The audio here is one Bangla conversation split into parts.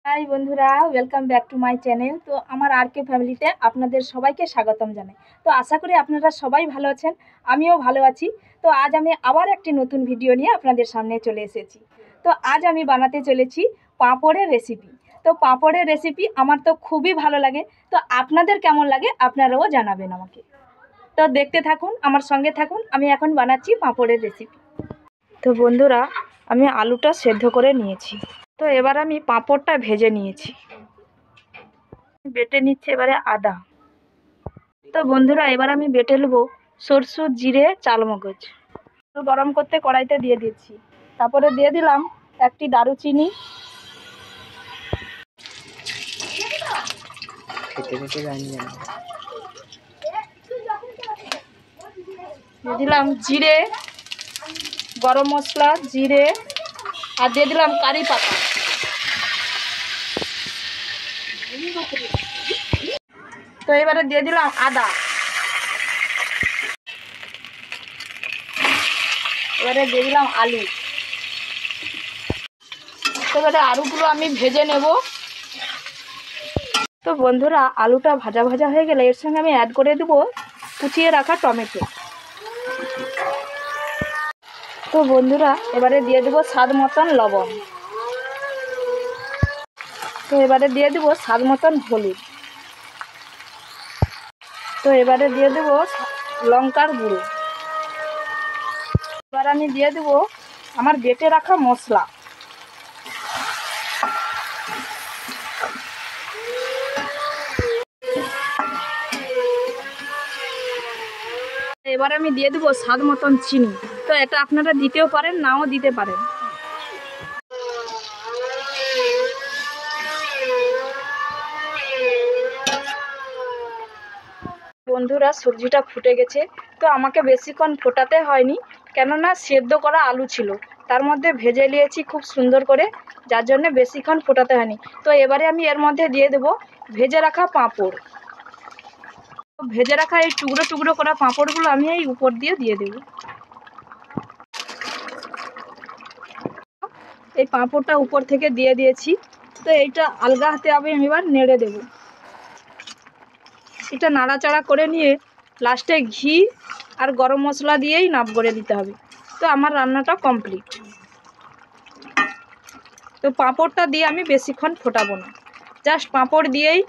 হাই বন্ধুরা, welcome back to my channel. তো আমার আর কে ফ্যামিলিতে আপনাদের সবাইকে স্বাগতম জানাই। তো আশা করি আপনারা সবাই ভালো আছেন, আমিও ভালো আছি। তো আজ আমি আবার একটি নতুন ভিডিও নিয়ে আপনাদের সামনে চলে এসেছি। তো আজ আমি বানাতে চলেছি পাঁপড়ের রেসিপি। তো পাঁপড়ের রেসিপি আমার তো খুবই ভালো লাগে। তো আপনাদের কেমন লাগে আপনারাও জানাবেন আমাকে। তো দেখতে থাকুন, আমার সঙ্গে থাকুন, আমি এখন বানাচ্ছি পাঁপড়ের রেসিপি। তো বন্ধুরা, আমি আলুটা সেদ্ধ করে নিয়েছি। তো এবার আমি পাঁপড়টা ভেজে নিয়েছি, বেটে নিচ্ছে এবারে আদা। তো বন্ধুরা, এবার আমি বেটে নেব সরষে, জিরে, চালমগজ। তো গরম করতে কড়াইতে দিয়ে দিচ্ছি, তারপরে দিয়ে দিলাম একটি দারুচিনি, দিয়ে দিলাম জিরে, গরম মশলা, জিরে, আর দিয়ে দিলাম কারি পাতা। তো এবারে দিয়ে দিলাম আদা। এবারে দিয়ে দিলাম আলু। তো এবারে আলুগুলো আমি ভেজে নেব। তো বন্ধুরা, আলুটা ভাজা ভাজা হয়ে গেলে এর সঙ্গে আমি অ্যাড করে দেবো কুচিয়ে রাখা টমেটো। তো বন্ধুরা, এবারে দিয়ে দেবো স্বাদ মতন লবণ। তো এবারে দিয়ে দেবো স্বাদ মতন হলুদ। তো এবারে দিয়ে দেবো লঙ্কার গুঁড়ো। এবার আমি দিয়ে দেবো আমার বেটে রাখা মশলা। এবার আমি দিয়ে দেবো স্বাদ মতন চিনি। তো এটা আপনারা দিতেও পারেন, নাও দিতে পারেন। বন্ধুরা, সবজিটা ফুটে গেছে। তো আমাকে বেশিক্ষণ ফোটাতে হয়নি, কেননা সেদ্ধ করা আলু ছিল, তার মধ্যে ভেজে নিয়েছি খুব সুন্দর করে, যার জন্য বেশিক্ষণ ফোটাতে হয়নি। তো এবারে আমি এর মধ্যে দিয়ে দেবো ভেজে রাখা পাঁপড়। ভেজে রাখা এই টুকরো টুকরো করা পাঁপড়গুলো আমি এই উপর দিয়ে দেবো। এই পাঁপড়টা উপর থেকে দিয়ে দিয়েছি। তো এইটা আলগা হাতে আমি এবার নেড়ে দেব। এটা নাড়াচাড়া করে নিয়ে লাস্টে ঘি আর গরম মশলা দিয়েই নাব করে দিতে হবে। তো আমার রান্নাটা কমপ্লিট। তো পাঁপড়টা দিয়ে আমি বেশিক্ষণ ফোটাবো না, জাস্ট পাঁপড় দিয়েই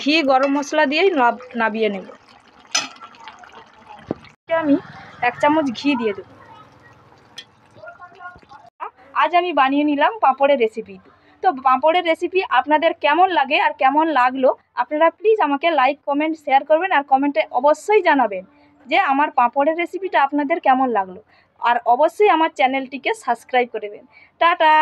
ঘি গরম মশলা দিয়েই নাবিয়ে নেব। আমি 1 চামচ ঘি দিয়ে দেব। আজ আমি বানিয়ে নিলাম পাঁপড়ের রেসিপি। তো পাঁপড়ের রেসিপি আপনাদের কেমন লাগে আর কেমন লাগলো আপনারা প্লিজ আমাকে লাইক, কমেন্ট, শেয়ার করবেন, আর কমেন্টে অবশ্যই জানাবেন যে আমার পাঁপড়ের রেসিপিটা আপনাদের কেমন লাগলো। আর অবশ্যই আমার চ্যানেলটিকে সাবস্ক্রাইব করবেন। টাটা।